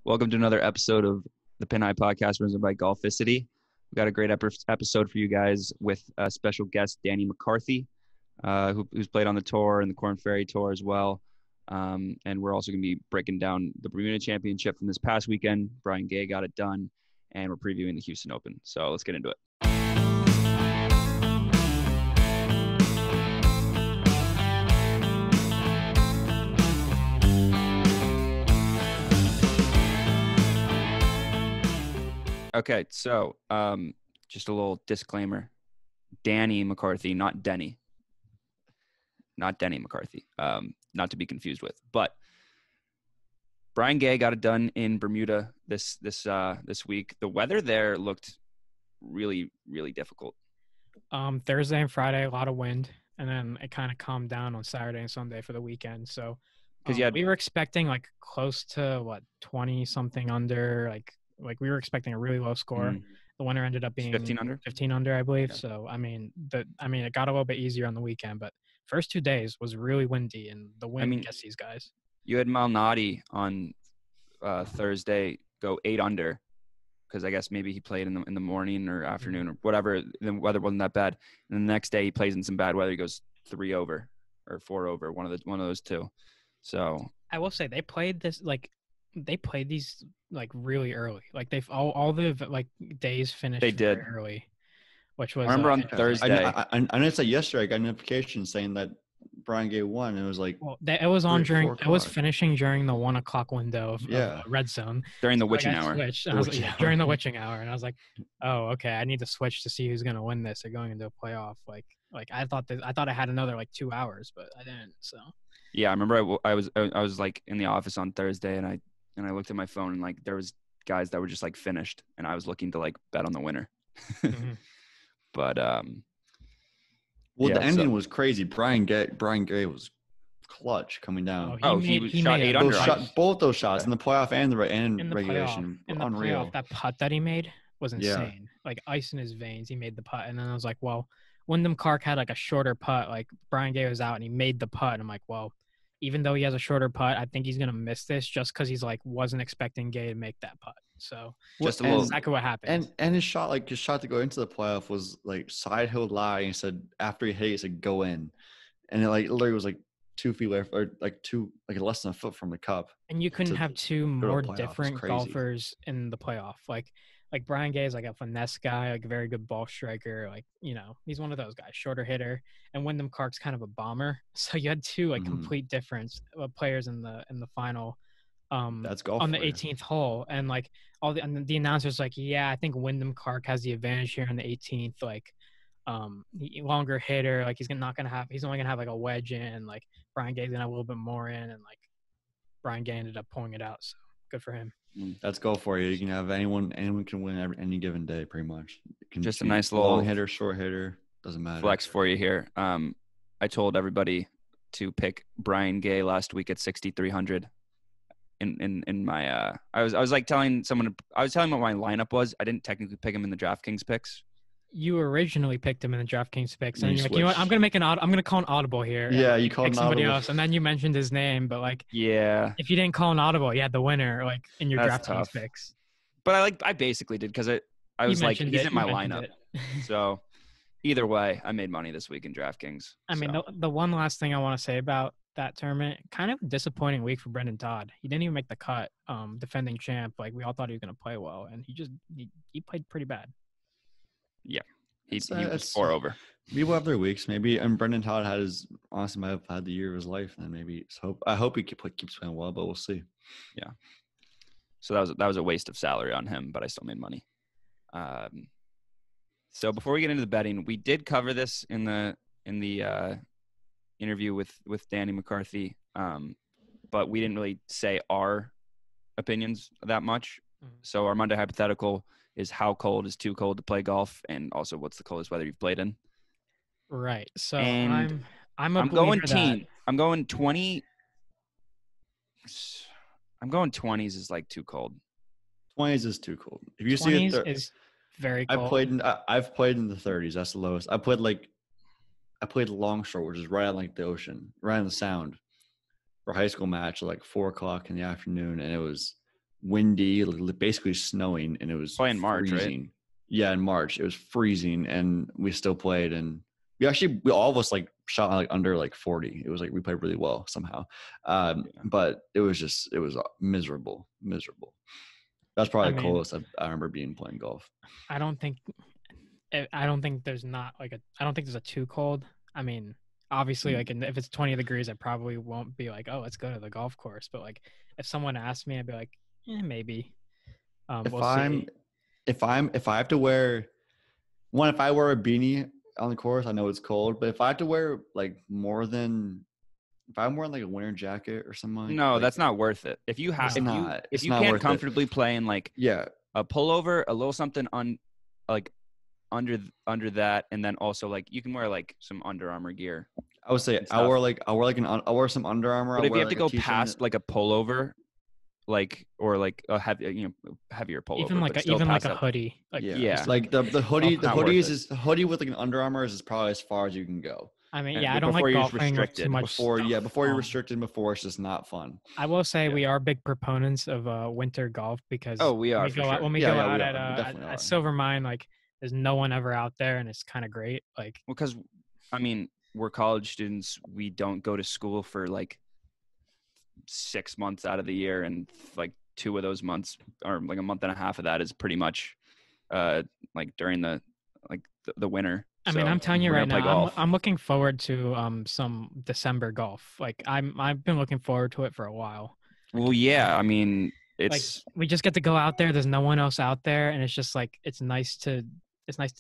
Welcome to another episode of the Pin High Podcast presented by Golficity. We've got a great episode for you guys with a special guest, Danny Mccarthy, who's played on the tour and the Korn Ferry Tour as well. And we're also going to be breaking down the Bermuda Championship from this past weekend. Brian Gay got it done, and we're previewing the Houston Open. So let's get into it. Okay, so just a little disclaimer. Danny McCarthy, not Denny. Not Danny McCarthy. Not to be confused with. But Brian Gay got it done in Bermuda this week. The weather there looked really, really difficult. Thursday and Friday, a lot of wind, and then it kind of calmed down on Saturday and Sunday for the weekend. So we were expecting like close to 20 something under, like we were expecting a really low score. The winner ended up being 15 under, I believe. Yeah. So it got a little bit easier on the weekend, but first 2 days was really windy, and the wind gets these guys. You had Malnati on Thursday go 8 under, because I guess maybe he played in the morning or afternoon or whatever. The weather wasn't that bad, and the next day he plays in some bad weather. He goes 3 over or 4 over, one of those two. So I will say they played these like really early. Like they've all the like days finished. They did early, which was. I remember on Thursday. I noticed that yesterday. I got a notification saying that Brian Gay won. And it was like it was on during. It was finishing during the 1 o'clock window of red zone during the witching hour. During the witching hour, and I was like, oh, okay, I need to switch to see who's gonna win this. They're going into a playoff. Like I thought I had another like 2 hours, but I didn't. So. Yeah, I remember I was like in the office on Thursday, and I looked at my phone, and like there was guys that were just like finished, and I was looking to like bet on the winner. But the ending was crazy. Brian Gay was clutch coming down. He shot 8 under. Both those shots in the playoff and the regulation. Unreal. Playoff, that putt that he made was insane. Yeah. Like ice in his veins. He made the putt, and then I was like, well, Wyndham Clark had like a shorter putt. Like Brian Gay was out, and he made the putt. I'm like, well, even though he has a shorter putt, I think he's going to miss this just because he's like wasn't expecting Gay to make that putt. So just exactly what happened. And his shot to go into the playoff was like side hill lie. He said after he hit, he said go in, and it like literally was like 2 feet left, or like less than a foot from the cup. And you couldn't have two more different golfers in the playoff. Like Brian Gay is like a finesse guy, like a very good ball striker. Like, he's one of those guys, shorter hitter. And Wyndham Clark's kind of a bomber. So you had two like complete difference players in the final. That's golf on the 18th hole, and like the announcers like, yeah, I think Wyndham Clark has the advantage here on the 18th. Like, longer hitter. Like he's only gonna have like a wedge in. Like Brian Gay's gonna have a little bit more in, and like Brian Gay ended up pulling it out. So good for him. That's go for you. You can have anyone can win any given day, pretty much. Just a nice little long hitter, short hitter, doesn't matter. Flex for you here. I told everybody to pick Brian Gay last week at 6,300. In my I was like telling someone, I was telling what my lineup was. I didn't technically pick him in the DraftKings picks. You originally picked him in the DraftKings picks, and you're like, you know what? I'm gonna call an audible here. Yeah, you called somebody else, and then you mentioned his name, but like, yeah, if you didn't call an audible, you had the winner like in your DraftKings tough. Picks. But I basically did because I was like, he's in my lineup. So either way, I made money this week in DraftKings. I mean, the one last thing I want to say about that tournament, kind of a disappointing week for Brendan Todd. He didn't even make the cut. Defending champ, like we all thought he was gonna play well, and he played pretty bad. Yeah, he was 4 over. People have their weeks, maybe. And Brendan Todd might have had the year of his life, and maybe I hope he keeps playing well, but we'll see. Yeah. So that was a waste of salary on him, but I still made money. So before we get into the betting, we did cover this in the interview with Danny McCarthy, but we didn't really say our opinions that much. So our Monday hypothetical is how cold is too cold to play golf, and also what's the coldest weather you've played in. Right. So and I'm going team. I'm going 20. I'm going 20s is like too cold. 20s is too cold. If you 20s see it, is very cold. I've played in the 30s. That's the lowest. I played Longshore, which is right on like the ocean, right on the Sound, for a high school match at like 4:00 in the afternoon, and it was windy, basically snowing, and it was probably in March, freezing. right? Yeah, in March it was freezing, and we still played, and we all of us like shot like under like 40. It was like we played really well somehow, but it was miserable. That's probably the coldest I remember being playing golf. I don't think there's a too cold. I mean, obviously, like if it's 20 degrees, I probably won't be like, oh, let's go to the golf course. But like, if someone asked me, I'd be like, maybe. If I have to wear if I wear a beanie on the course, I know it's cold. But if I have to wear like if I'm wearing like a winter jacket or something, no, that's not worth it. If you have, if you can't comfortably play in like a pullover, a little something like under that, and then also like you can wear like some Under Armour gear. I would say I'll wear some Under Armour. But if you have to go past like a pullover, like or like a heavier pullover, even like a hoodie, like like the hoodie, the hoodie with like an Under Armour is probably as far as you can go. I mean, I don't like golfing with too much before you're restricted. Before it's just not fun. I will say we are big proponents of winter golf because we are when we go out at Silvermine, like there's no one ever out there, and it's kind of great. Like, because I mean, we're college students. We don't go to school for like 6 months out of the year, and like 2 of those months, or like a month and a half of that, is pretty much like during the winter. I mean, I'm telling you right now, I'm looking forward to some December golf. Like I've been looking forward to it for a while. Well, yeah, I mean, it's like we just get to go out there. There's no one else out there, and it's just like it's nice to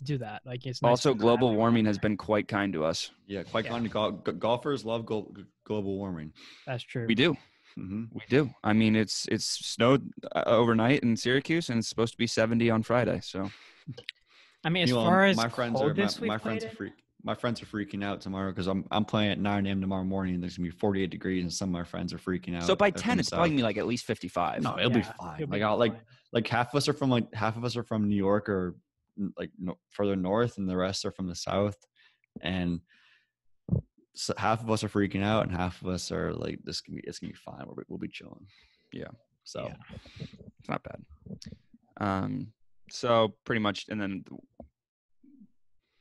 do that. Like it's nice also global warming has been quite kind to us. Yeah, quite kind. Golfers love global warming. That's true. We do. Mm-hmm. We do. I mean, it's snowed overnight in Syracuse, and it's supposed to be 70 on Friday. So, I mean, as far as my friends are freaking out tomorrow because I'm playing at 9 a.m. tomorrow morning. There's gonna be 48 degrees, and some of my friends are freaking out. So by 10, it's probably gonna be like at least 55. No, it'll be fine. Like half of us are from New York or like further north, and the rest are from the south, and so half of us are freaking out, and half of us are like, it's gonna be fine. We'll be chilling. Yeah. So it's not bad. So pretty much, and then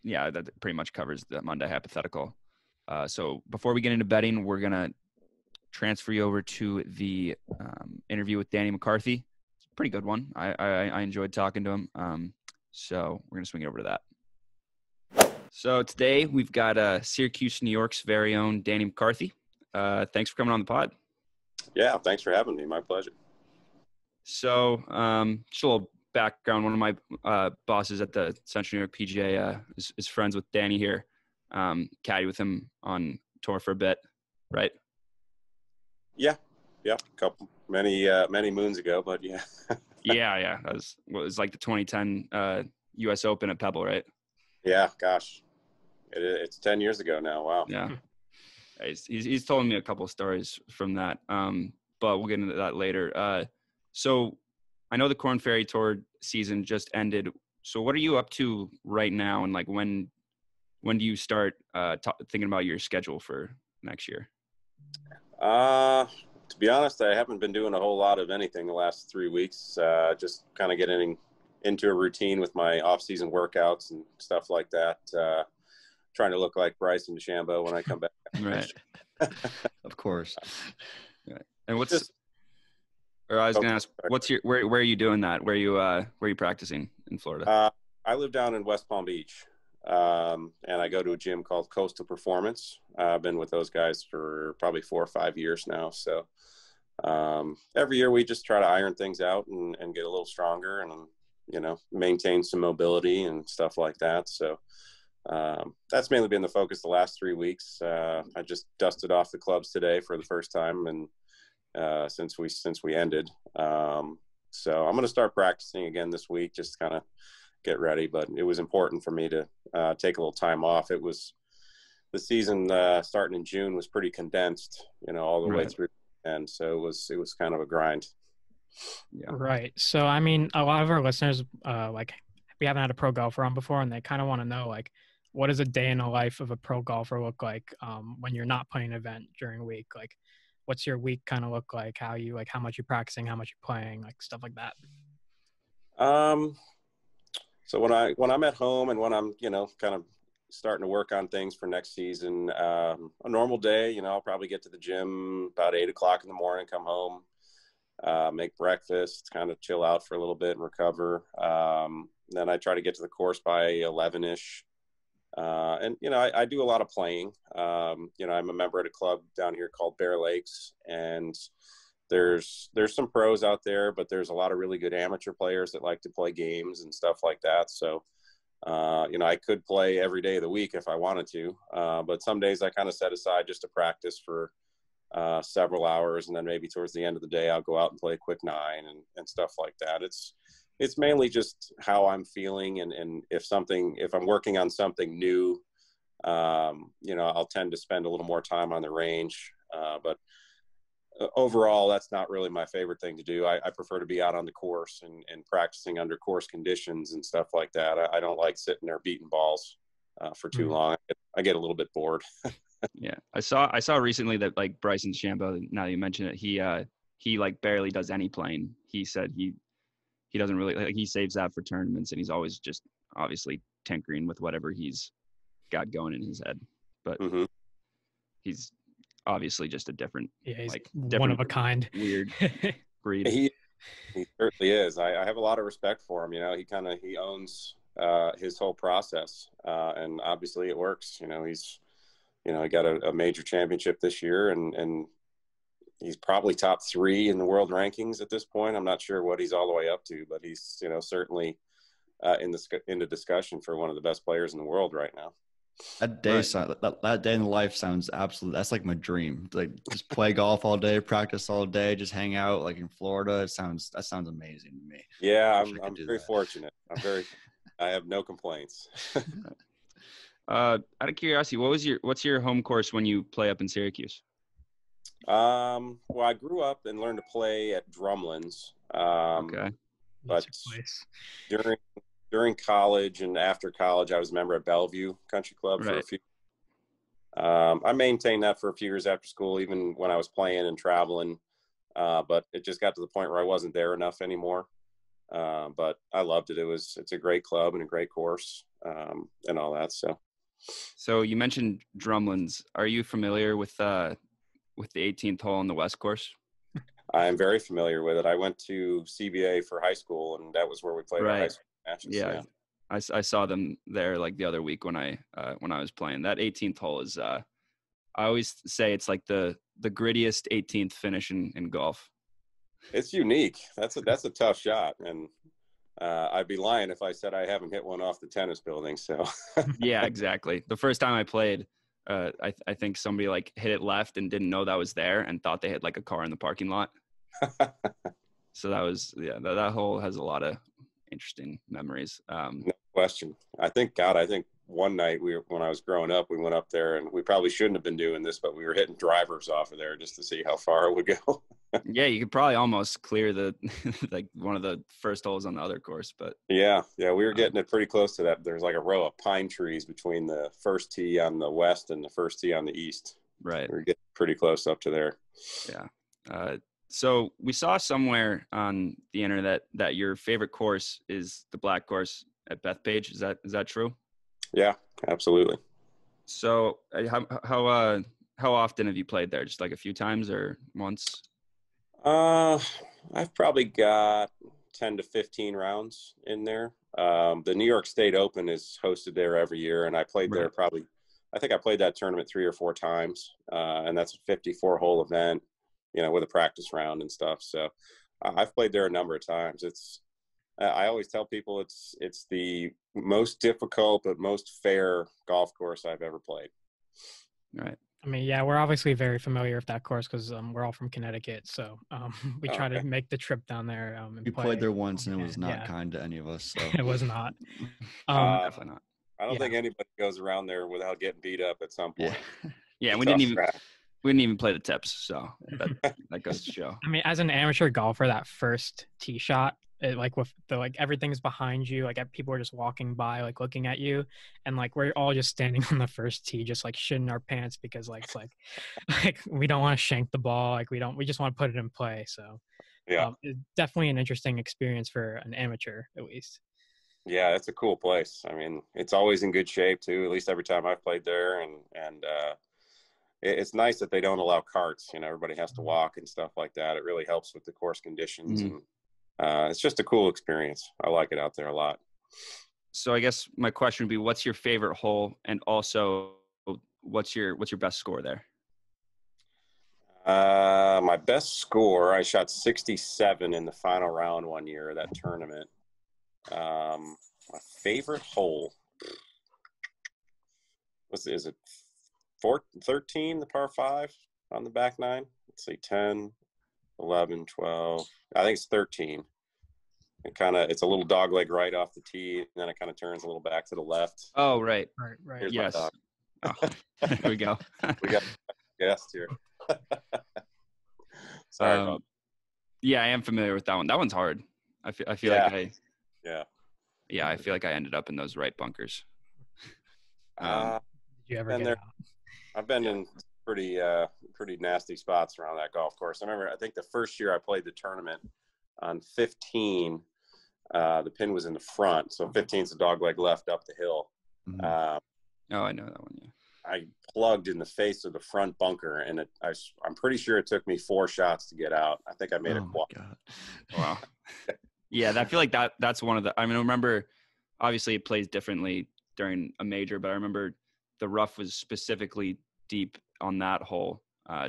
that pretty much covers the Monday hypothetical. So before we get into betting, we're gonna transfer you over to the interview with Danny McCarthy. It's a pretty good one. I enjoyed talking to him. So we're gonna swing it over to that. So today we've got Syracuse, New York's very own Danny McCarthy. Thanks for coming on the pod. Yeah, thanks for having me. My pleasure. So just a little background. One of my bosses at the Central New York PGA is friends with Danny here. Caddy with him on tour for a bit, right? Yeah, many moons ago, but yeah. yeah. That was like the 2010 U.S. Open at Pebble, right? Yeah, gosh, it's 10 years ago now. Wow. Yeah, he's told me a couple of stories from that, but we'll get into that later. So I know the Korn Ferry Tour season just ended. So what are you up to right now, and like when do you start thinking about your schedule for next year? To be honest, I haven't been doing a whole lot of anything the last 3 weeks. Just kind of getting into a routine with my off-season workouts and stuff like that. Trying to look like Bryson DeChambeau when I come back. Right. Of course. Right. And I was going to ask, where are you doing that? Where are you practicing in Florida? I live down in West Palm Beach, and I go to a gym called Coastal Performance. I've been with those guys for probably 4 or 5 years now. So every year we just try to iron things out and get a little stronger and, maintain some mobility and stuff like that. So that's mainly been the focus the last 3 weeks. I just dusted off the clubs today for the first time, and since we ended. So I'm going to start practicing again this week, just kind of get ready. But it was important for me to take a little time off. It was the season starting in June was pretty condensed, all the way through. And so it was kind of a grind. Yeah. Right. So, I mean, a lot of our listeners, we haven't had a pro golfer on before, and they kind of want to know, like, what does a day in the life of a pro golfer look like when you're not playing an event during a week? Like, what's your week kind of look like? How much you're practicing, how much you're playing, like stuff like that. So when I'm at home and when I'm, kind of starting to work on things for next season, a normal day, I'll probably get to the gym about 8:00 in the morning, come home, make breakfast, kind of chill out for a little bit and recover. Then I try to get to the course by 11-ish. And, I do a lot of playing. I'm a member at a club down here called Bear Lakes, and there's some pros out there, but there's a lot of really good amateur players that like to play games and stuff like that. So, I could play every day of the week if I wanted to, but some days I kind of set aside just to practice for several hours, and then maybe towards the end of the day I'll go out and play a quick 9 and stuff like that. It's mainly just how I'm feeling, and if I'm working on something new, I'll tend to spend a little more time on the range, but overall that's not really my favorite thing to do. I prefer to be out on the course and practicing under course conditions and stuff like that. I don't like sitting there beating balls for too long. I get a little bit bored. Yeah, I saw recently that like Bryson DeChambeau, now that you mention it, he like barely does any playing. He said he doesn't really, he saves that for tournaments, and he's always just obviously tinkering with whatever he's got going in his head. But he's obviously just a different, he's like one of a kind, weird breed. He certainly is. I have a lot of respect for him. He owns his whole process, and obviously it works. He got a major championship this year, and he's probably top 3 in the world rankings at this point. I'm not sure what he's all the way up to, but he's, certainly in the discussion for one of the best players in the world right now. That day, that day in life sounds absolute. That's like my dream. Like just play golf all day, practice all day, just hang out like in Florida. That sounds amazing to me. Yeah, I'm very fortunate. I have no complaints. Out of curiosity, what's your home course when you play up in Syracuse? Well, I grew up and learned to play at Drumlin's. Okay. But during college and after college, I was a member at Bellevue Country Club for a few. I maintained that for a few years after school, even when I was playing and traveling. But it just got to the point where I wasn't there enough anymore. But I loved it. It's a great club and a great course, and all that. So you mentioned Drumlin's. Are you familiar with the 18th hole on the West course? I'm very familiar with it. I went to CBA for high school, and that was where we played our high school matches. Yeah. I saw them there like the other week when I was playing. That 18th hole is I always say it's like the grittiest 18th finish in golf. It's unique. That's a tough shot, and I'd be lying if I said I haven't hit one off the tennis building. So yeah, exactly. The first time I played, I think somebody like hit it left and didn't know that was there and thought they hit like a car in the parking lot. So that was that hole has a lot of interesting memories. No question. I think one night when I was growing up, we went up there, and we probably shouldn't have been doing this, but we were hitting drivers off of there just to see how far it would go. Yeah, you could probably almost clear the like one of the first holes on the other course, but yeah, we were getting it pretty close to that. There's like a row of pine trees between the first tee on the west and the first tee on the east. Right, we were getting pretty close up to there. Yeah. So we saw somewhere on the internet that your favorite course is the black course at Bethpage. Is that true? Yeah, absolutely. So how often have you played there? Just like a few times or once? I've probably got 10 to 15 rounds in there. The New York State Open is hosted there every year, and I played there I think I played that tournament 3 or 4 times, and that's a 54-hole event, with a practice round and stuff. So I've played there a number of times. I always tell people it's the most difficult but most fair golf course I've ever played. Right. I mean, yeah, we're obviously very familiar with that course because we're all from Connecticut, so we try to make the trip down there. And you played there once, and it was not kind to any of us. So. It was not. Definitely not. I don't think anybody goes around there without getting beat up at some point. Yeah, we didn't even play the tips, so that goes to show. I mean, as an amateur golfer, that first tee shot like with the like everything's behind you, like people are just walking by, like looking at you, and like we're all just standing on the first tee, just like shitting our pants because like it's like like we don't want to shank the ball, like we just want to put it in play. So Yeah. it's definitely an interesting experience for an amateur, at least. Yeah, it's a cool place. I mean, it's always in good shape too. At least every time I've played there, and it's nice that they don't allow carts. You know, everybody has to walk and stuff like that. It really helps with the course conditions, and it's just a cool experience. I like it out there a lot. So I guess my question would be, what's your favorite hole, and also what's your best score there? My best score, I shot 67 in the final round one year of that tournament. My favorite hole, is it 13, the par 5 on the back nine? Let's see, 10, 11, 12. I think it's 13. It's a little dog leg right off the tee, and then it kind of turns a little back to the left. Oh, right. Here's yes. Oh, there we go. We got a guest here. Sorry about that. Yeah, I am familiar with that one. That one's hard. I feel like I feel like I ended up in those right bunkers. Did you ever get out? I've been in pretty nasty spots around that golf course. I think the first year I played the tournament on 15, the pin was in the front, so 15's a dog leg left up the hill. Oh, I know that one. Yeah. I plugged in the face of the front bunker, and I'm pretty sure it took me 4 shots to get out. I think I made it quad. Wow. Yeah, I feel like that's one of the. I mean, I remember, obviously it plays differently during a major, but I remember the rough was specifically deep on that hole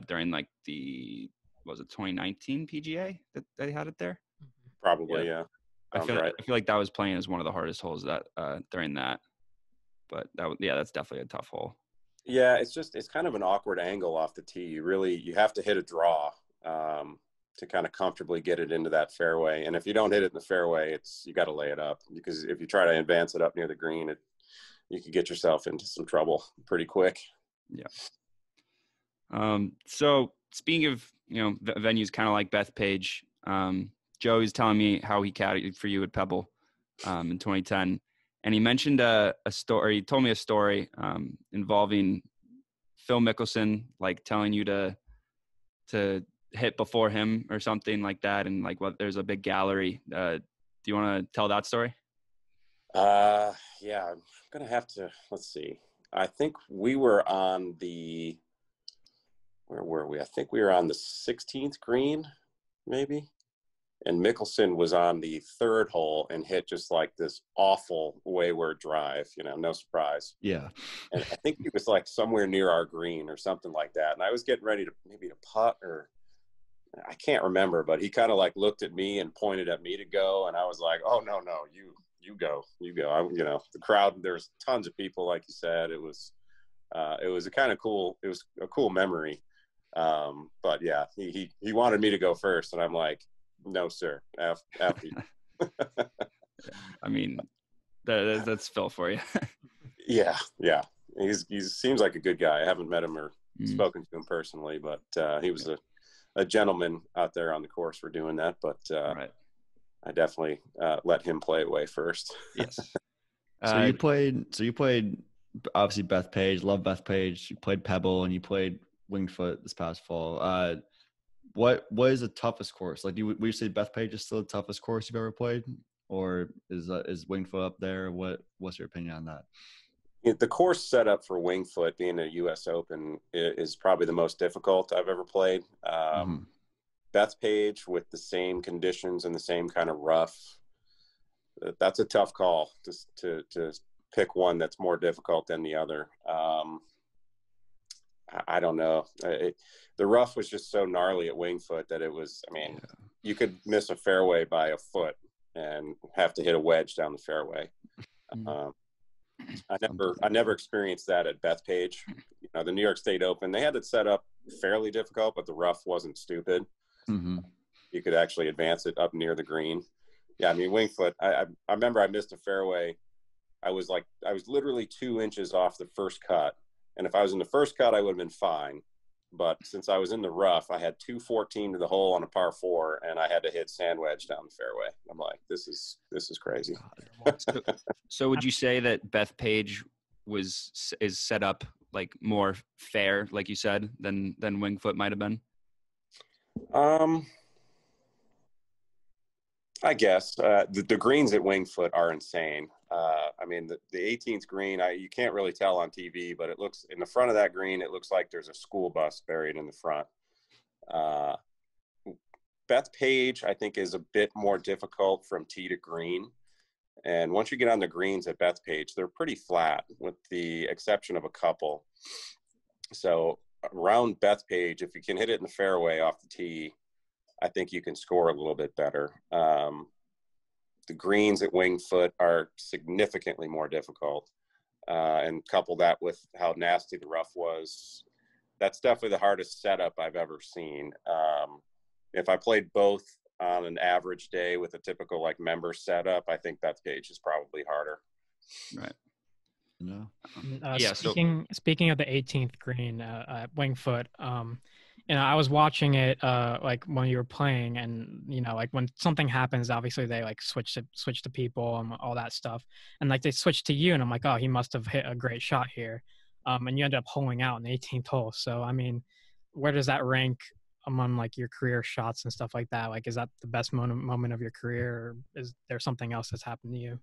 during like the 2019 PGA that they had it there. Probably, yeah. I feel like that was playing as one of the hardest holes that during that. But that's definitely a tough hole. Yeah, it's kind of an awkward angle off the tee. You have to hit a draw to kind of comfortably get it into that fairway. And if you don't hit it in the fairway, you got to lay it up, because if you try to advance it up near the green, you could get yourself into some trouble pretty quick. Yeah. So speaking of, venues kind of like Bethpage, Joey's telling me how he caddied for you at Pebble in 2010. And he mentioned a story. He told me a story involving Phil Mickelson, like telling you to hit before him or something like that. And like, there's a big gallery. Do you want to tell that story? Yeah, I'm going to have to, let's see. I think we were on where were we? I think we were on the 16th green, maybe. And Mickelson was on the 3rd hole and hit just like this awful wayward drive, no surprise. Yeah. And I think he was like somewhere near our green or something like that. And I was getting ready to putt, or I can't remember, but he kind of like looked at me and pointed at me to go. And I was like, oh, no, you go. The crowd, there's tons of people, like you said. It was a kind of cool, it was a cool memory. But yeah, he wanted me to go first. And I'm like, no, sir. After you. I mean, that's Phil for you. Yeah. He seems like a good guy. I haven't met him or spoken to him personally, but he was a gentleman out there on the course for doing that. But right. I definitely let him play away first. Yes. So you played obviously Bethpage. Love Bethpage. You played Pebble and you played Winged Foot this past fall. What is the toughest course? Like, would you say Bethpage is still the toughest course you've ever played, or is Winged Foot up there? What's your opinion on that? The course set up for Winged Foot, being a U.S. Open, is probably the most difficult I've ever played. Bethpage, with the same conditions and the same kind of rough, that's a tough call to pick one that's more difficult than the other. I don't know. The rough was just so gnarly at Winged Foot that it was, you could miss a fairway by a foot and have to hit a wedge down the fairway. I never experienced that at Bethpage. The New York State Open, they had it set up fairly difficult, but the rough wasn't stupid. Mm-hmm. You could actually advance it up near the green. Yeah, Winged Foot, I remember I missed a fairway. I was literally 2 inches off the first cut. And if I was in the first cut, I would have been fine. But since I was in the rough, I had 214 to the hole on a par 4, and I had to hit sand wedge down the fairway. I'm like, this is crazy. So would you say that Bethpage is set up like more fair, like you said, than Winged Foot might have been? I guess the greens at Winged Foot are insane. I mean, the 18th green, you can't really tell on TV, but it looks in the front of that green, it looks like there's a school bus buried in the front. Bethpage, I think, is a bit more difficult from tee to green. And once you get on the greens at Bethpage, they're pretty flat with the exception of a couple. So around Bethpage, if you can hit it in the fairway off the tee, I think you can score a little bit better. The greens at Winged Foot are significantly more difficult. And couple that with how nasty the rough was, that's definitely the hardest setup I've ever seen. If I played both on an average day with a typical like member setup, I think Bethpage is probably harder. Right. No. Speaking of the 18th green at Winged Foot, I was watching it like when you were playing, and like when something happens, obviously they like switch to people and all that stuff, and like they switched to you, and I'm like, oh, he must have hit a great shot here, and you ended up holing out in the 18th hole. So I mean, where does that rank among like your career shots and stuff like that? Like, is that the best moment of your career, or is there something else that's happened to you?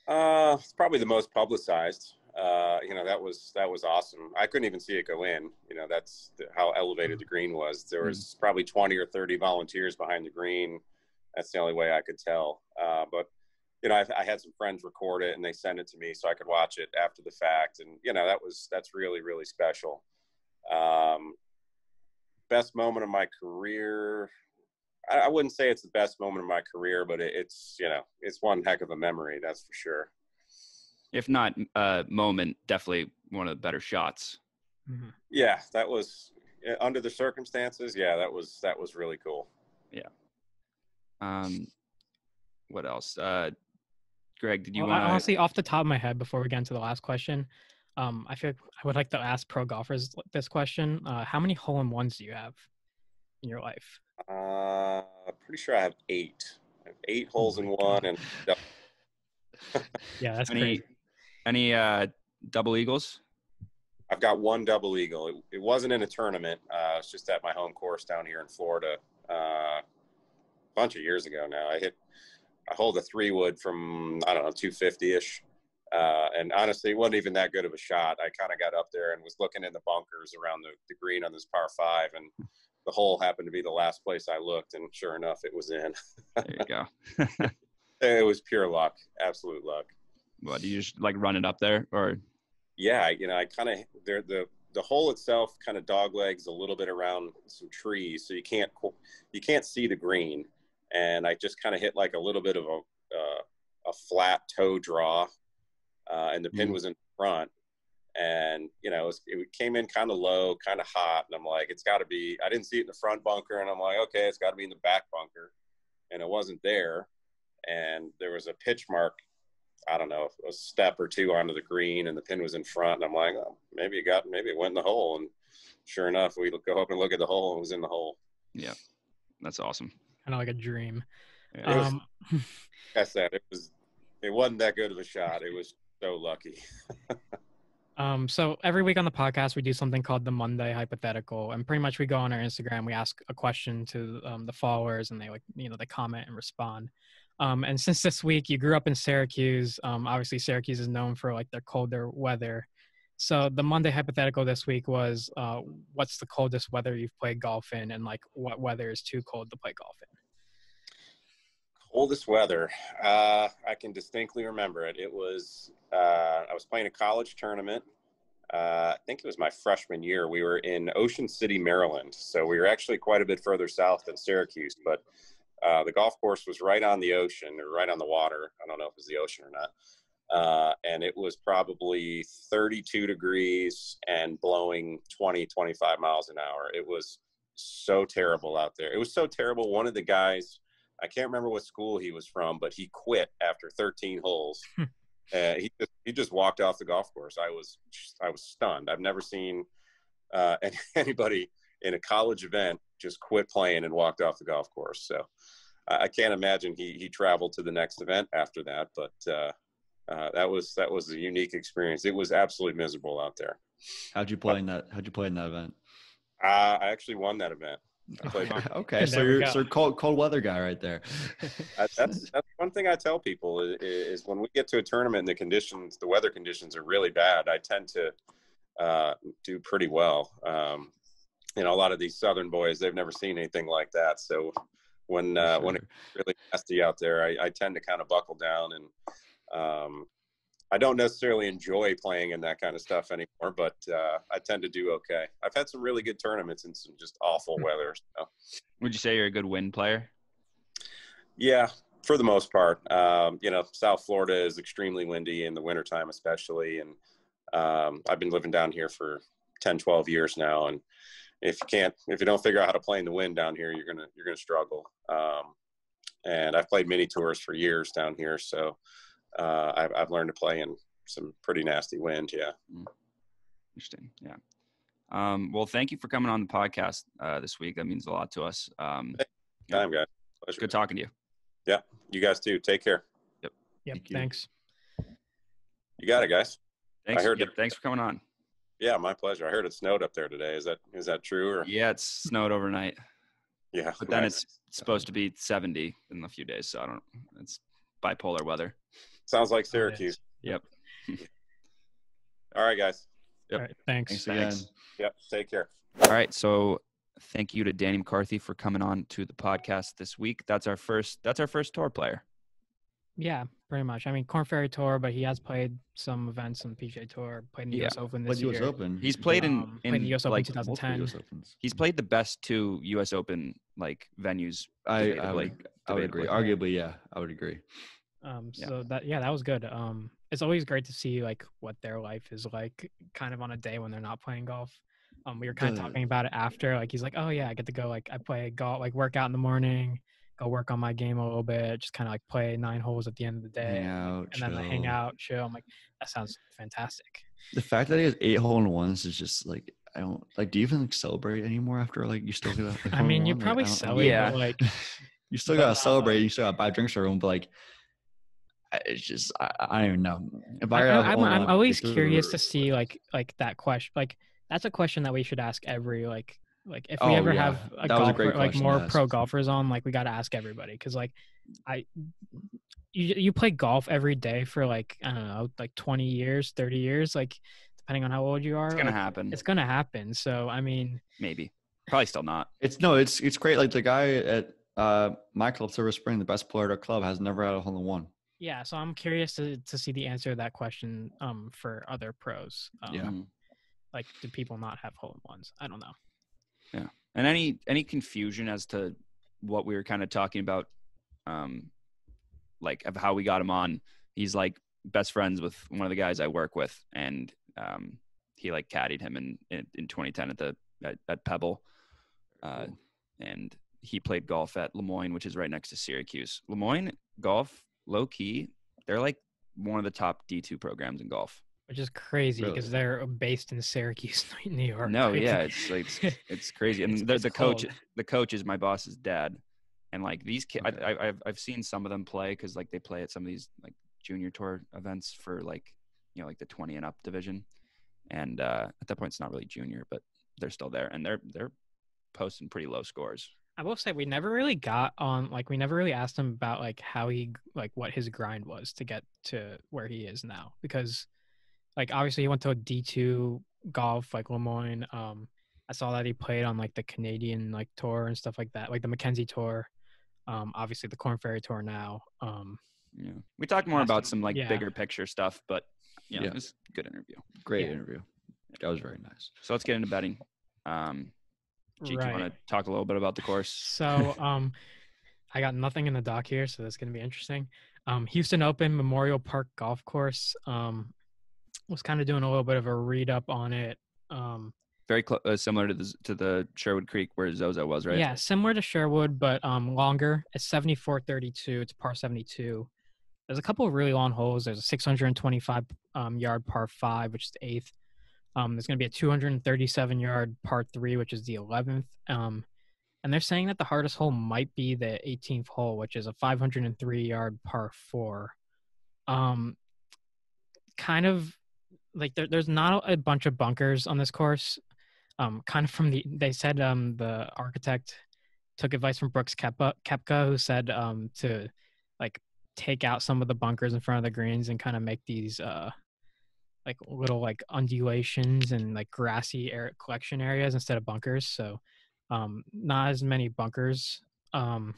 It's probably the most publicized. That was awesome. I couldn't even see it go in. That's how elevated the green was. There was probably 20 or 30 volunteers behind the green. That's the only way I could tell. But I had some friends record it and they sent it to me so I could watch it after the fact. And that's really, really special. Best moment of my career. I wouldn't say it's the best moment of my career, but it's one heck of a memory. That's for sure. If not moment, definitely one of the better shots. Mm-hmm. Yeah, that was under the circumstances. Yeah, that was really cool. Yeah. What else? Greg, did you want to? Honestly, off the top of my head, before we get into the last question, I feel like I would like to ask pro golfers this question. How many hole-in-ones do you have in your life? Pretty sure I have 8. I have 8 holes in one, and yeah, that's crazy. Any double eagles? I've got 1 double eagle. It wasn't in a tournament. It's just at my home course down here in Florida. A bunch of years ago now. I hold a 3-wood from 250-ish. And honestly, it wasn't even that good of a shot. I kind of got up there and was looking in the bunkers around the green on this par 5, and the hole happened to be the last place I looked, and sure enough, it was in. There you go. It was pure luck, absolute luck. What, do you just like run it up there, or? Yeah, I kind of the hole itself kind of doglegs a little bit around some trees, so you can't see the green, and I just kind of hit like a little bit of a flat toe draw, and the pin was in front. And, it came in kind of low, kind of hot. And I'm like, it's got to be, I didn't see it in the front bunker. And I'm like, okay, it's got to be in the back bunker. And it wasn't there. And there was a pitch mark, I don't know, a step or 2 onto the green, and the pin was in front. And I'm like, oh, maybe it went in the hole. And sure enough, we go up and look at the hole, and it was in the hole. Yeah. That's awesome. Kind of like a dream. Yeah. Like I said, it wasn't that good of a shot. It was so lucky. So every week on the podcast, we do something called the Monday Hypothetical, and pretty much we go on our Instagram, we ask a question to the followers, and they they comment and respond. And since this week you grew up in Syracuse, obviously Syracuse is known for like their colder weather. So the Monday Hypothetical this week was, what's the coldest weather you've played golf in, and like what weather is too cold to play golf in? Coldest weather. I can distinctly remember it. It was, I was playing a college tournament. I think it was my freshman year. We were in Ocean City, Maryland. So we were actually quite a bit further south than Syracuse, but the golf course was right on the ocean, or right on the water. I don't know if it was the ocean or not. And it was probably 32 degrees and blowing 20, 25 miles an hour. It was so terrible out there. It was so terrible. One of the guys, I can't remember what school he was from, but he quit after 13 holes. He just walked off the golf course. I was stunned. I've never seen anybody in a college event just quit playing and walked off the golf course. So I can't imagine he traveled to the next event after that, but that was a unique experience. It was absolutely miserable out there. How'd you play in that event? I actually won that event. Okay, so you're cold weather guy right there. That's one thing I tell people is when we get to a tournament and the weather conditions are really bad, I tend to do pretty well. A lot of these Southern boys, they've never seen anything like that. So when it's really nasty out there, I tend to kind of buckle down, and I don't necessarily enjoy playing in that kind of stuff anymore, but I tend to do okay. I've had some really good tournaments in some just awful weather. So. Would you say you're a good wind player? Yeah, for the most part. South Florida is extremely windy in the wintertime especially, and I've been living down here for 10, 12 years now, and if you don't figure out how to play in the wind down here, you're gonna struggle. And I've played mini tours for years down here, so I've learned to play in some pretty nasty wind. Yeah. Interesting. Yeah. Well, thank you for coming on the podcast this week. That means a lot to us. Time, guys. Pleasure. Good talking to you. Yeah. You guys too. Take care. Yep. Thanks. You got it, guys. Thanks. Thanks for coming on. Yeah, my pleasure. I heard it snowed up there today. Is that true? Or? Yeah, it's snowed overnight. Yeah. But then it's supposed to be 70 in a few days. So it's bipolar weather. Sounds like Syracuse. Yep. All right, guys. Yep. All right, thanks. Again. Yep. Take care. All right. So thank you to Danny McCarthy for coming on to the podcast this week. That's our first tour player. Yeah, pretty much. I mean, Korn Ferry Tour, but he has played some events on the PGA Tour. Played in the U.S. Open this year. US Open. He's played in the U.S. Open like 2010. US Opens. He's played the best two U.S. Open like venues. I would agree. Arguably, yeah, I would agree. So that was good. It's always great to see like what their life is like kind of on a day when they're not playing golf. We were kind of talking about it after, like he's like, oh yeah, I get to go, like I play golf, like work out in the morning, go work on my game a little bit, just kind of like play 9 holes at the end of the day, and then I hang out, chill. I'm like, that sounds fantastic. The fact that he has 8 hole-in-ones is just like, I don't like. Do you even like celebrate anymore after like you still get a I mean, you probably celebrate, yeah. but, like you still gotta celebrate. You still gotta buy drinks for everyone, but like. It's just I don't even know. I'm always curious to see like that question. Like that's a question that we should ask every like if we ever have a golfer, like more pro golfers on, like we got to ask everybody, because like you play golf every day for like I don't know, like 20 years, 30 years, like depending on how old you are. It's gonna happen. It's gonna happen. So I mean, maybe, probably still not. It's great. Like the guy at my club, Silver Spring, the best player at our club, has never had a hole-in-one. Yeah, so I'm curious to see the answer to that question for other pros. Like, do people not have hole-in-ones? I don't know. Yeah, and any confusion as to what we were kind of talking about, like of how we got him on? He's like best friends with one of the guys I work with, and he like caddied him in 2010 at Pebble, and he played golf at Lemoyne, which is right next to Syracuse. Lemoyne golf. Low key, they're like one of the top D2 programs in golf, which is crazy because they're based in Syracuse, New York. No, yeah, it's like it's crazy. And the coach is my boss's dad, and like these kids, I've seen some of them play because like they play at some of these like junior tour events for like like the 20 and up division, and at that point it's not really junior, but they're still there and they're posting pretty low scores. I will say we never really got on, like, we never really asked him about, like, how he, like, what his grind was to get to where he is now. Because, like, obviously he went to a D2 golf, like, Lemoyne. I saw that he played on, like, the Canadian, like, tour and stuff like that, like the Mackenzie Tour. Obviously the Korn Ferry Tour now. Yeah. We talked more about some, like, bigger picture stuff, but, it was a good interview. Great interview. That was very nice. So let's get into betting. Jake, you want to talk a little bit about the course? So, I got nothing in the doc here, so that's going to be interesting. Houston Open Memorial Park Golf Course. Was kind of doing a little bit of a read up on it. Very similar to the Sherwood Creek where Zozo was, right? Yeah, similar to Sherwood, but longer. It's 74-32. It's par 72. There's a couple of really long holes. There's a 625 yard par 5, which is the 8th. There's going to be a 237-yard par 3, which is the 11th. And they're saying that the hardest hole might be the 18th hole, which is a 503-yard par 4. Kind of like there's not a bunch of bunkers on this course. Kind of they said the architect took advice from Brooks Koepka, who said to like take out some of the bunkers in front of the greens and kind of make these like little like undulations and like grassy collection areas instead of bunkers. So not as many bunkers. I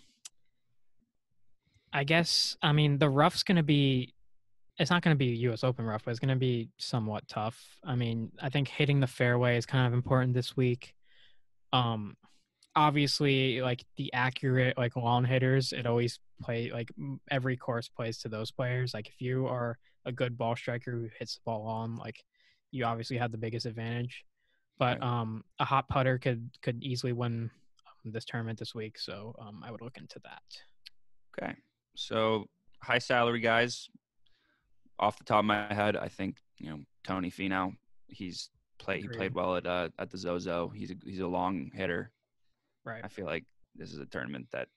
guess, I mean, the rough's going to be, it's not going to be US Open rough, but it's going to be somewhat tough. I mean, I think hitting the fairway is kind of important this week. Obviously, like the accurate, like long hitters, it always like every course plays to those players. Like if you are a good ball striker who hits the ball on, like you obviously have the biggest advantage. But a hot putter could easily win this tournament this week. So I would look into that. Okay. So high salary guys. Off the top of my head, I think Tony Finau. He played well at the Zozo. He's a long hitter. Right. I feel like this is a tournament that,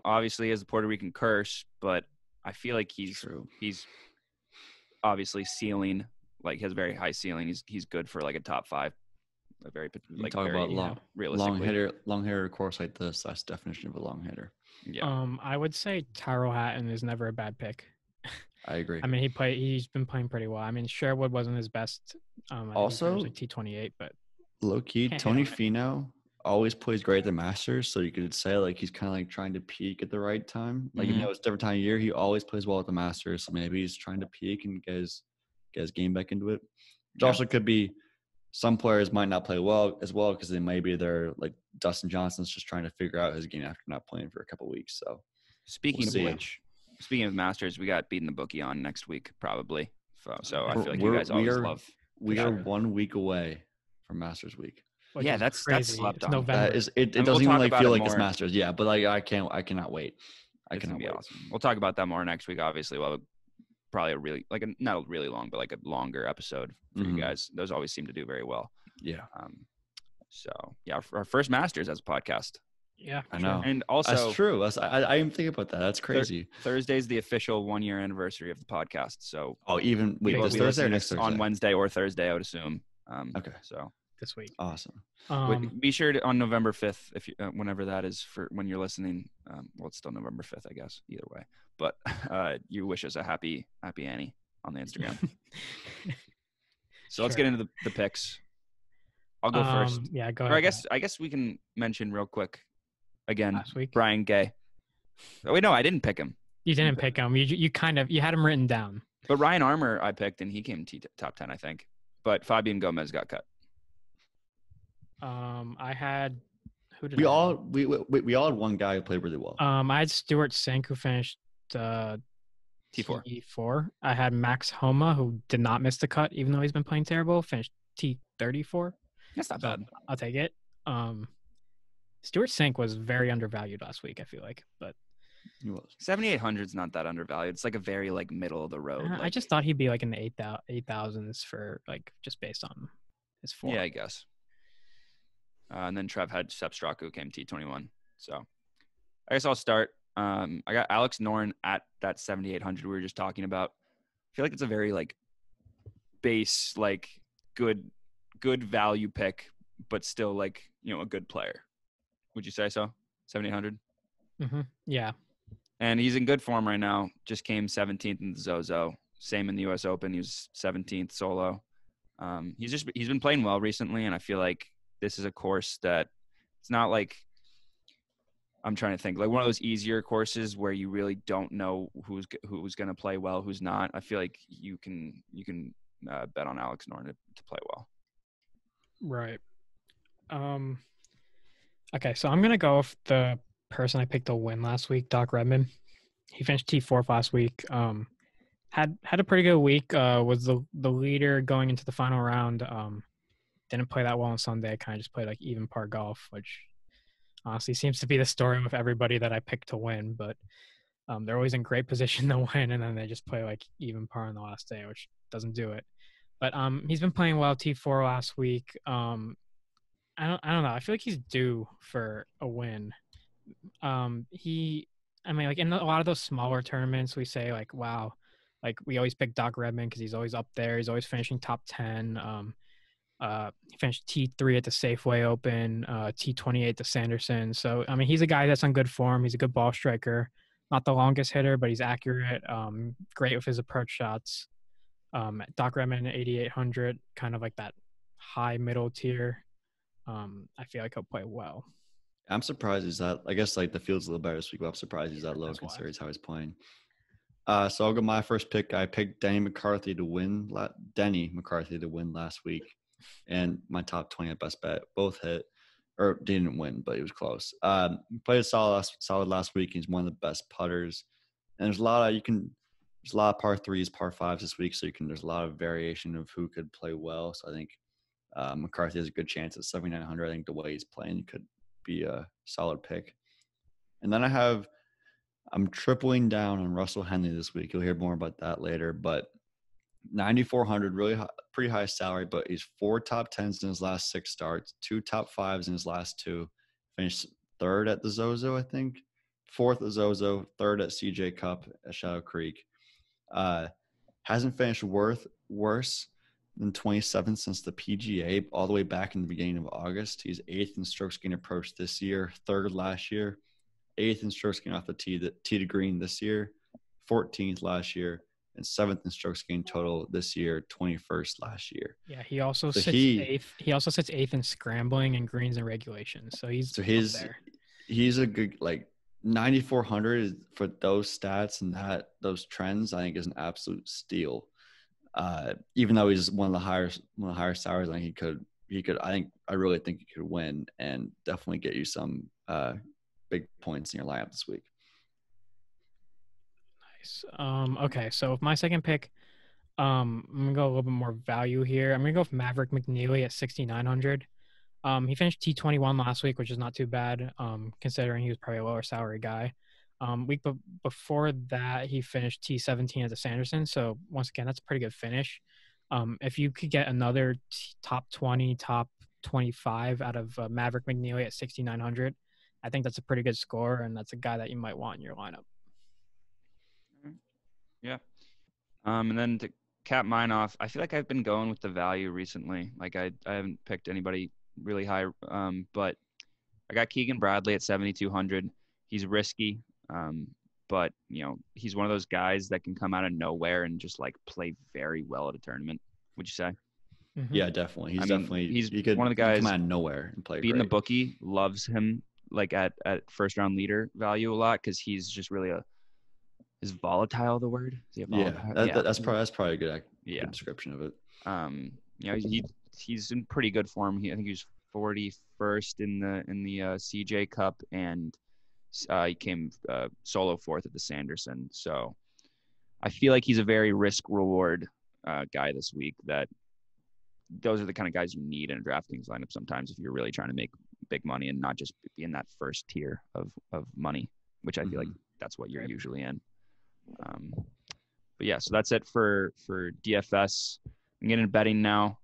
obviously has the Puerto Rican curse, but I feel like he's obviously ceiling, like he has a very high ceiling. He's good for like a top 5. A very like talk very, about long hitter course like this. That's the definition of a long hitter. Yeah. I would say Tyrrell Hatton is never a bad pick. I agree. I mean, he's been playing pretty well. I mean, Sherwood wasn't his best. Also, like T28, but low key, Tony Finau always plays great at the Masters. So you could say like he's kind of like trying to peak at the right time. Like it's a different time of year. He always plays well at the Masters. So maybe he's trying to peak and get his game back into it. Which also could be some players might not play well as well because maybe they're like Dustin Johnson's just trying to figure out his game after not playing for a couple of weeks. So speaking of Masters, we got beating the bookie on next week probably. So I feel like you guys always love. We are 1 week away from Masters week. Which that's slept on. November. It doesn't even like feel like it's Masters. Yeah, but like I cannot wait. I cannot wait. Awesome. We'll talk about that more next week. Obviously, we'll have probably a really not really long, but like a longer episode for you guys. Those always seem to do very well. Yeah. So yeah, our first Masters as a podcast. Yeah, I know. And also, that's true. I even think about that. That's crazy. Thursday's the official 1-year anniversary of the podcast. So this Thursday or next Thursday? On Wednesday or Thursday, I would assume. Okay. So this week. Awesome. Be sure to on November 5th, if you, whenever that is for when you're listening. Well, it's still November 5th, I guess. Either way, but you wish us a happy Annie on the Instagram. So let's get into the picks. I'll go first. Yeah, go ahead. Or I guess we can mention real quick again. Last week, Brian Gay. Oh wait, no, I didn't pick him. You didn't pick him. You had him written down. But Ryan Armour I picked, and he came top 10, I think. But Fabian Gomez got cut. I had we all had one guy who played really well. I had Stuart Sink who finished T4. T4. I had Max Homa who did not miss the cut even though he's been playing terrible. Finished T34. That's not bad. I'll take it. Stuart Sink was very undervalued last week, I feel like, but he was. 7,800 is not that undervalued. It's like a very like middle of the road. I just thought he'd be like in the 8,000s for like just based on his form. Yeah, I guess. And then Trev had Sepp Straka who came T21. So I guess I'll start. I got Alex Noren at that 7,800 we were just talking about. I feel like it's a very like base, like good value pick, but still like, a good player. Would you say so? 7,800? Mm-hmm. Yeah. And he's in good form right now. Just came 17th in the Zozo. Same in the US Open. He was 17th solo. He's been playing well recently, and I feel like this is a course that it's not like I'm trying to think like one of those easier courses where you really don't know who's going to play well, who's not. I feel like you can bet on Alex Noren to play well. Right. Okay, so I'm gonna go with the person I picked to win last week, Doc Redman. He finished T4 last week. Had a pretty good week. Was the leader going into the final round. Didn't play that well on Sunday. Kind of just played like even par golf, which honestly seems to be the story with everybody that I picked to win. But they're always in great position to win, and then they just play like even par on the last day, which doesn't do it. But he's been playing well. T4 last week. I don't know. I feel like he's due for a win. I mean, like in a lot of those smaller tournaments, we say like, wow, like we always pick Doc Redman because he's always up there. He's always finishing top 10. He finished T3 at the Safeway Open, T28 at the Sanderson. So I mean, he's a guy that's on good form. He's a good ball striker. Not the longest hitter, but he's accurate. Great with his approach shots. Doc Redman at 8,800, kind of like that high middle tier. I feel like he'll play well. I'm surprised he's that. I guess like the field's a little better this week, but I'm surprised he's that low considering how he's playing. So I'll go my first pick. I picked Danny McCarthy to win. Last week, and my top 20 at best bet both hit, or didn't win, but he was close. He played solid last week. He's one of the best putters, and there's a lot of par threes, par fives this week, so there's a lot of variation of who could play well. So I think McCarthy has a good chance at 7,900. I think the way he's playing, he could be a solid pick. And then I'm tripling down on Russell Henley this week. You'll hear more about that later, but 9,400, really high, pretty high salary, but he's 4 top 10s in his last 6 starts, 2 top 5s in his last 2, finished 3rd at the Zozo, I think, 4th at Zozo, 3rd at CJ Cup at Shadow Creek. Hasn't finished worse than 27th since the PGA, all the way back in the beginning of August. He's 8th in strokes gained approach this year, 3rd last year, 8th in strokes gained off the tee to green this year, 14th last year, and 7th in strokes gained total this year, 21st last year. Yeah, he also sits 8th. He also sits 8th in scrambling and greens and regulations. So he's there. He's a good 9,400 for those stats and those trends. I think is an absolute steal. Even though he's one of the higher salaries, I think he could. I really think he could win and definitely get you some big points in your lineup this week. Nice. Okay, so with my second pick, I'm gonna go a little bit more value here. I'm gonna go with Maverick McNeely at 6,900. He finished T21 last week, which is not too bad, considering he was probably a lower salary guy. Week before that, he finished T17 at the Sanderson. So once again, that's a pretty good finish. If you could get another top 20, top 25 out of Maverick McNeely at 6,900, I think that's a pretty good score, and that's a guy that you might want in your lineup. Yeah. And then to cap mine off, I feel like I've been going with the value recently. Like I haven't picked anybody really high, but I got Keegan Bradley at 7,200. He's risky, but he's one of those guys that can come out of nowhere and just play very well at a tournament. Would you say? Mm-hmm. Yeah, definitely. He's one of the guys come out of nowhere and play. Beating great. The bookie loves him at first round leader value a lot because he's just really is volatile the word? Is he volatile? That's probably a good description of it. He's in pretty good form. I think he was 41st in the CJ Cup, and he came solo 4th at the Sanderson. So I feel like he's a very risk reward guy this week. That those are the kind of guys you need in a DraftKings lineup sometimes if you're really trying to make big money and not just be in that first tier of money, which I feel like that's what you're usually in. But yeah, so that's it for DFS. I'm getting into betting now.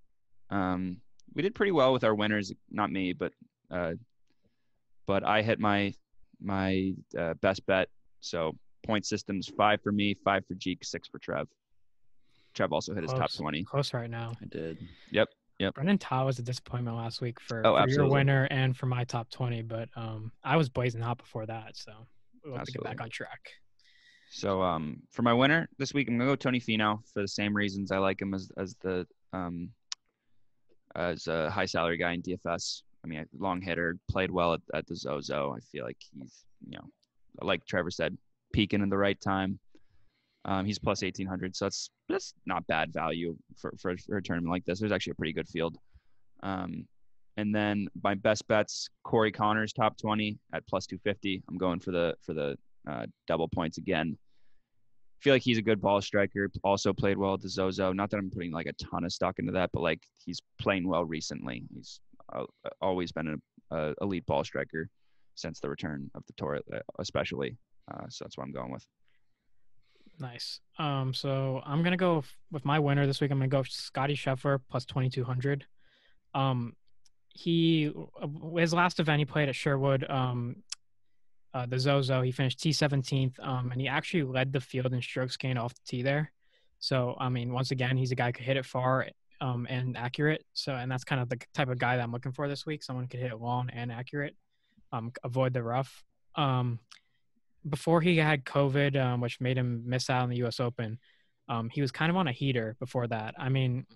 We did pretty well with our winners, not me, but I hit my best bet. So point systems 5 for me, 5 for Jeek, 6 for Trev. Trev also hit his top 20. Close right now. I did. Yep. Brendan Todd was a disappointment last week for your winner and for my top 20, but I was blazing hot before that, so we'll have to get back on track. So for my winner this week, I'm gonna go Tony Finau for the same reasons I like him as a high salary guy in DFS. I mean, long hitter, played well at the Zozo. I feel like he's like Trevor said, peaking in the right time. He's plus 1,800, so that's not bad value for a tournament like this. There's actually a pretty good field. And then my best bets: Corey Connors top 20 at plus 250. I'm going for the double points again. I feel like he's a good ball striker. Also played well at the Zozo. Not that I'm putting a ton of stock into that, but he's playing well recently. He's always been an elite ball striker since the return of the tour, especially. So that's what I'm going with. Nice. So I'm gonna go with my winner this week. I'm gonna go Scotty Scheffler plus 2,200. He his last event he played at Sherwood, the Zozo, he finished T17th, and he actually led the field in strokes gained off the tee there. So I mean, once again, he's a guy who could hit it far and accurate. So and that's kind of the type of guy that I'm looking for this week. Someone who could hit it long and accurate, avoid the rough. Before he had COVID, which made him miss out on the U.S. Open, he was kind of on a heater before that. I mean,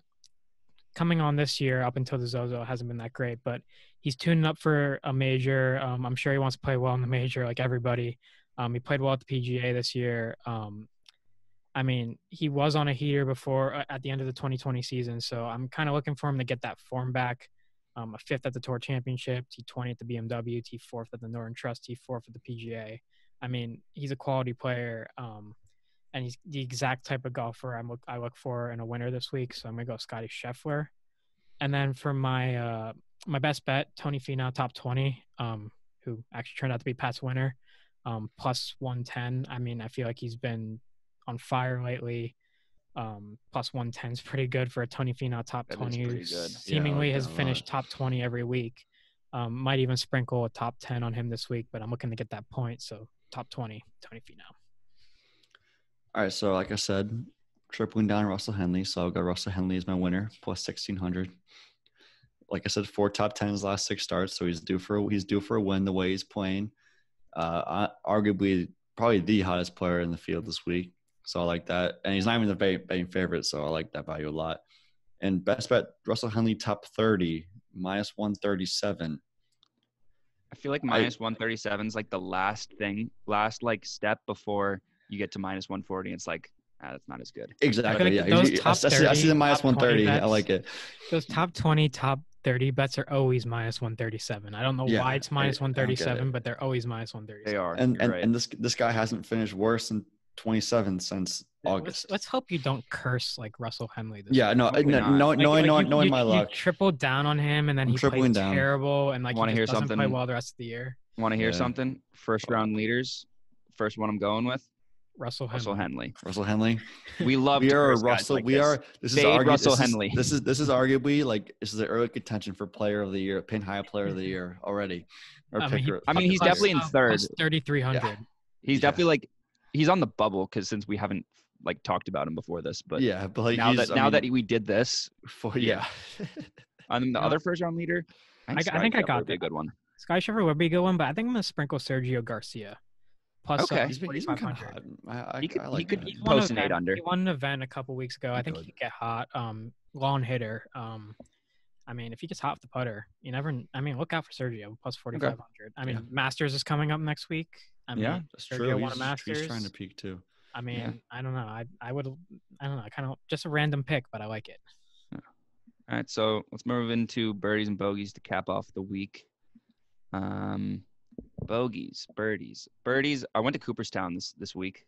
coming on this year up until the Zozo hasn't been that great, but he's tuning up for a major. I'm sure he wants to play well in the major like everybody. He played well at the PGA this year. I mean, he was on a heater before at the end of the 2020 season, so I'm kind of looking for him to get that form back. A 5th at the Tour Championship, T20 at the BMW, T4th at the Noren Trust, T4th at the PGA. I mean, he's a quality player, and he's the exact type of golfer I look for in a winner this week. So I'm gonna go Scotty Scheffler, and then for my my best bet, Tony Finau, top 20, who actually turned out to be Pat's winner, plus 110. I mean, I feel like he's been on fire lately. Plus 110 is pretty good for a Tony Finau top 20 who seemingly has finished top 20 every week. Might even sprinkle a top 10 on him this week, but I'm looking to get that point. So top 20, Tony Finau. All right, so like I said, tripling down Russell Henley. So I'll go Russell Henley as my winner, plus 1,600. Like I said, 4 top 10s last 6 starts, so he's due for a win the way he's playing. Arguably, probably the hottest player in the field this week. So I like that. And he's not even the betting favorite, so I like that value a lot. And best bet, Russell Henley top 30, minus 137. I feel like minus 137 is like the last like step before you get to minus 140. It's like, that's not as good. Exactly. Like those top 30, I see the minus 130. Bets, I like it. Those top 20, top 30 bets are always minus 137. I don't know why it's minus 137, but they're always minus 137. They are. And this guy hasn't finished worse than 27 since August. Let's hope you don't curse like Russell Henley. Knowing my luck. You tripled down on him, and then he played terrible, and like he just doesn't play well the rest of the year. Want to hear something? First round leaders. First one I'm going with. Russell Henley. We love. We are Russell. Like we this. are. This is Russell Henley. This is arguably like this is the early contention for Player of the Year, Pin High Player of the Year already. He's definitely in third. 3,300. Yeah. He's definitely like he's on the bubble because since we haven't like talked about him before this, but like now that we did this, on the other first round leader, I think I got a good one. Sky Scheffler would be a good one, but I think I'm gonna sprinkle Sergio Garcia. Plus, he's been kind of hot. He could post an 8 under. He won an event a couple weeks ago. I think he could get hot. Long hitter. I mean, if he gets hot with the putter, you never. I mean, look out for Sergio. Plus 4,500. Okay. I mean, Masters is coming up next week. I mean, that's Sergio true. Won a Masters. He's trying to peak too. I mean, I don't know. I would. I don't know. Kind of just a random pick, but I like it. Yeah. All right, so let's move into birdies and bogeys to cap off the week. Bogeys, birdies. I went to Cooperstown this weekend.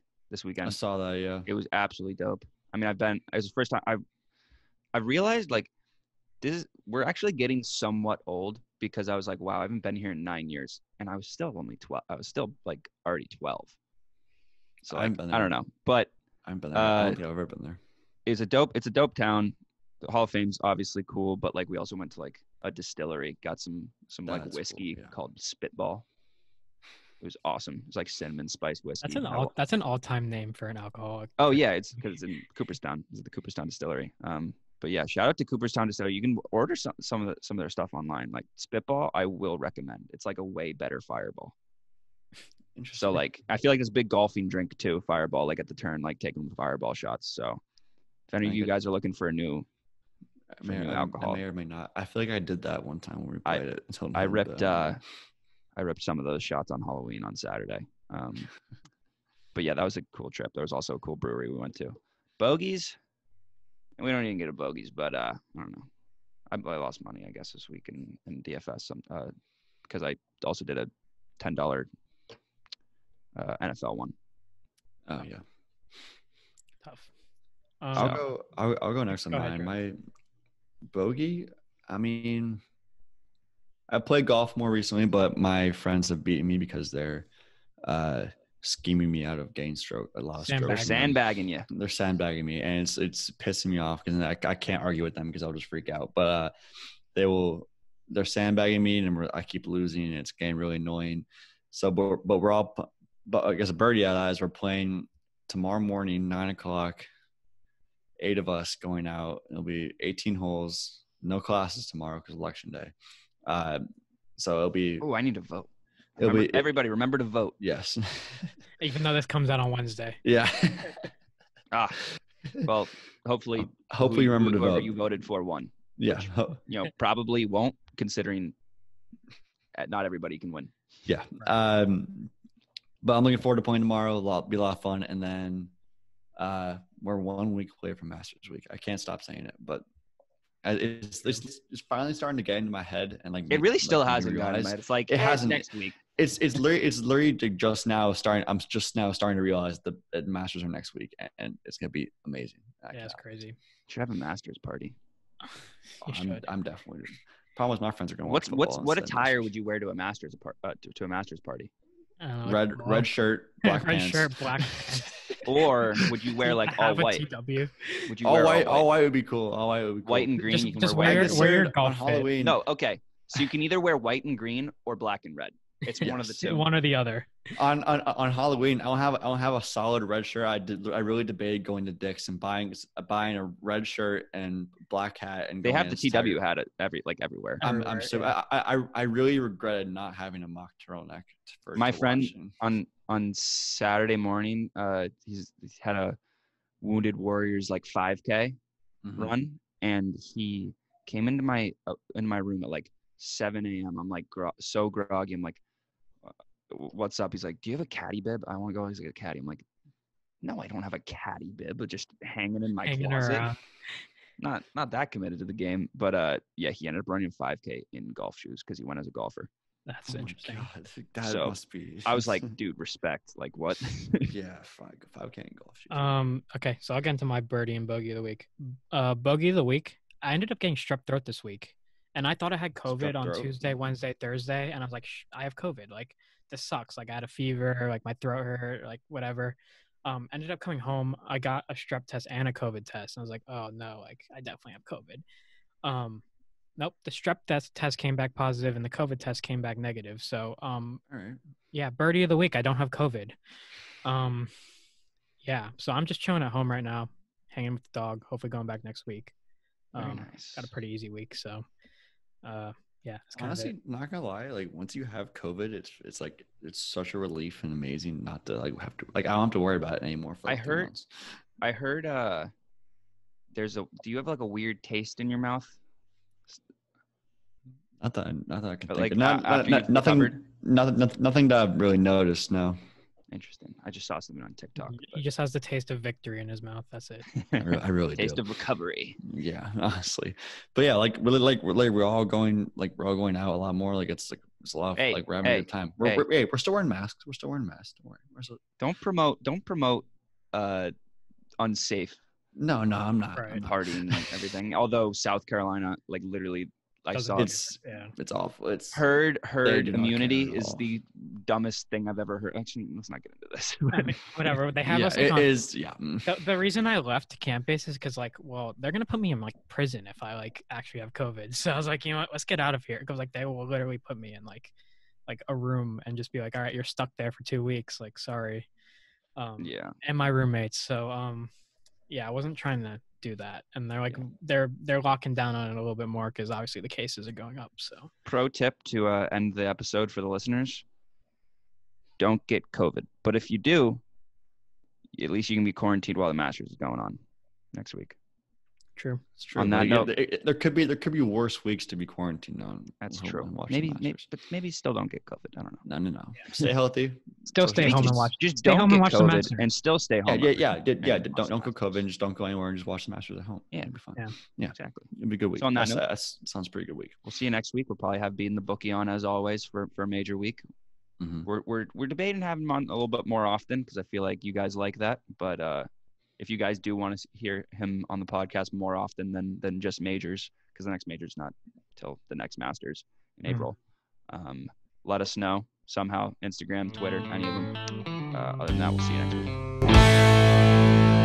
I saw that. Yeah, it was absolutely dope. I mean, it was the first time I realized like we're actually getting somewhat old because I was like, wow, I haven't been here in 9 years, and I was still only 12. I was still like already 12. So like, I don't know, but I haven't been there. I don't think I've ever been there. It's a dope town. The Hall of Fame's obviously cool, but like we also went to like a distillery, got some like whiskey called Spitball. It was awesome. It was like cinnamon spice whiskey. That's an all-time name for an alcoholic. Oh yeah, it's because it's in Cooperstown. It's the Cooperstown Distillery. But yeah, shout out to Cooperstown Distillery. You can order some of their stuff online. Like Spitball, I will recommend. It's like a way better Fireball. Interesting. So like, I feel like it's a big golfing drink too. Fireball, like at the turn, like taking Fireball shots. So if any of you guys are looking for a new alcohol, I may or may not. I feel like I did that one time when we played it. I ripped some of those shots on Halloween on Saturday. But yeah, that was a cool trip. There was also a cool brewery we went to. Bogeys, and we don't even get a bogeys, but I don't know. I lost money, I guess, this week in DFS because I also did a $10 NFL one. Oh yeah, tough. I'll go next on mine. My bogey. I mean, I played golf more recently, but my friends have beaten me because they're scheming me out of getting a lot of strokes. They're sandbagging you. They're sandbagging me, and it's pissing me off because I can't argue with them because I'll just freak out. But they're sandbagging me, and I keep losing, and it's getting really annoying. So, but I guess a birdie out of that is we're playing tomorrow morning, 9:00. 8 of us going out. It'll be 18 holes. No classes tomorrow because election day. So it'll be. Oh, I need to vote. Everybody remember to vote. Yes. Even though this comes out on Wednesday. Yeah. Well, hopefully you remember to vote. You voted for won. Yeah. Which, probably won't, considering not everybody can win. Yeah. But I'm looking forward to playing tomorrow. It'll be a lot of fun. And then we're 1 week away from Masters Week. I can't stop saying it, but it's finally starting to get into my head, and like it really still hasn't gotten in my head. It's like it hasn't next week. It's literally just now starting. I'm just now starting to realize that the Masters are next week, and it's gonna be amazing. Yeah, it's crazy. Should have a Masters party. I'm definitely. Problem is, my friends are gonna watch football. What attire would you wear to a Masters party? Red shirt, black pants. Red shirt, black pants. Or would you wear like all white? TW. Would you all wear white? All white would be cool. All white would be cool. White and green. Just wear your golf on Halloween. No, okay. So you can either wear white and green or black and red. It's one of the two. One or the other. On Halloween, I don't have a solid red shirt. I really debated going to Dick's and buying a red shirt and black hat. And they have the TW hat everywhere. I really regretted not having a mock turtleneck. My friend on Saturday morning, he's had a Wounded Warriors 5K run, and he came into my room at 7 a.m. I'm so groggy. I'm like, what's up? He's like, do you have a caddy bib? I want to go. He's like, a caddy. I'm like, no, I don't have a caddy bib, but just hanging in my closet. Around. Not that committed to the game, but yeah, he ended up running a 5K in golf shoes because he went as a golfer. That's interesting. God, that must be. I was like, dude, respect. What? Yeah, 5K in golf shoes. Okay, so I'll get into my birdie and bogey of the week. Bogey of the week. I ended up getting strep throat this week. And I thought I had COVID on Tuesday, Wednesday, Thursday. And I was like, I have COVID. This sucks. I had a fever, my throat hurt, whatever. Ended up coming home. I got a strep test and a COVID test. And I was like, oh no, I definitely have COVID. Nope. The strep test came back positive and the COVID test came back negative. So, all right. Yeah, birdie of the week. I don't have COVID. Yeah. So I'm just chilling at home right now, hanging with the dog, hopefully going back next week. Very nice. Got a pretty easy week. So, yeah, it's honestly not gonna lie. Once you have COVID, it's such a relief and amazing not to have to I don't have to worry about it anymore. For 3 months. I heard. Do you have a weird taste in your mouth? Not that I can think of. Nothing that I've really noticed. No. Interesting. I just saw something on TikTok. He just has the taste of victory in his mouth. That's it. I really taste do. of recovery. Yeah, honestly. But yeah, we're all going out a lot more. It's a lot of we're having a good time. We're still wearing masks. Don't worry. Don't promote unsafe. No, I'm not. Right. Partying and everything. Although South Carolina, literally, I saw it's awful. It's herd immunity is the dumbest thing I've ever heard. Actually, let's not get into this. I mean, whatever they have us. It is. Yeah. The reason I left camp base is because they're gonna put me in prison if I actually have COVID. So I was like, you know what, let's get out of here. Because they will literally put me in a room and just be like, all right, you're stuck there for 2 weeks. Sorry. Yeah. And my roommates. So yeah, I wasn't trying to do that, and they're they're locking down on it a little bit more because obviously the cases are going up. So pro tip to end the episode for the listeners: don't get COVID, but if you do, at least you can be quarantined while the Masters is going on next week. True. It's true. On that note, there could be worse weeks to be quarantined on. That's true. Maybe still don't get COVID. I don't know. No. Yeah. Stay healthy. Still stay home and watch. Just don't get COVID and still stay home. Yeah. Don't go COVID and just don't go anywhere and just watch the Masters at home. Yeah, it'll be fun. Yeah, exactly. It'll be a good week. So on that note, that sounds pretty good week. We'll see you next week. We'll probably have Beating the Bookie on as always for a major week. Mm-hmm. We're debating having him on a little bit more often because I feel like you guys like that, but if you guys do want to hear him on the podcast more often than just majors, because the next major's not till the next Masters in April, let us know. somehow. Instagram, Twitter, any of them. Other than that, we'll see you next week.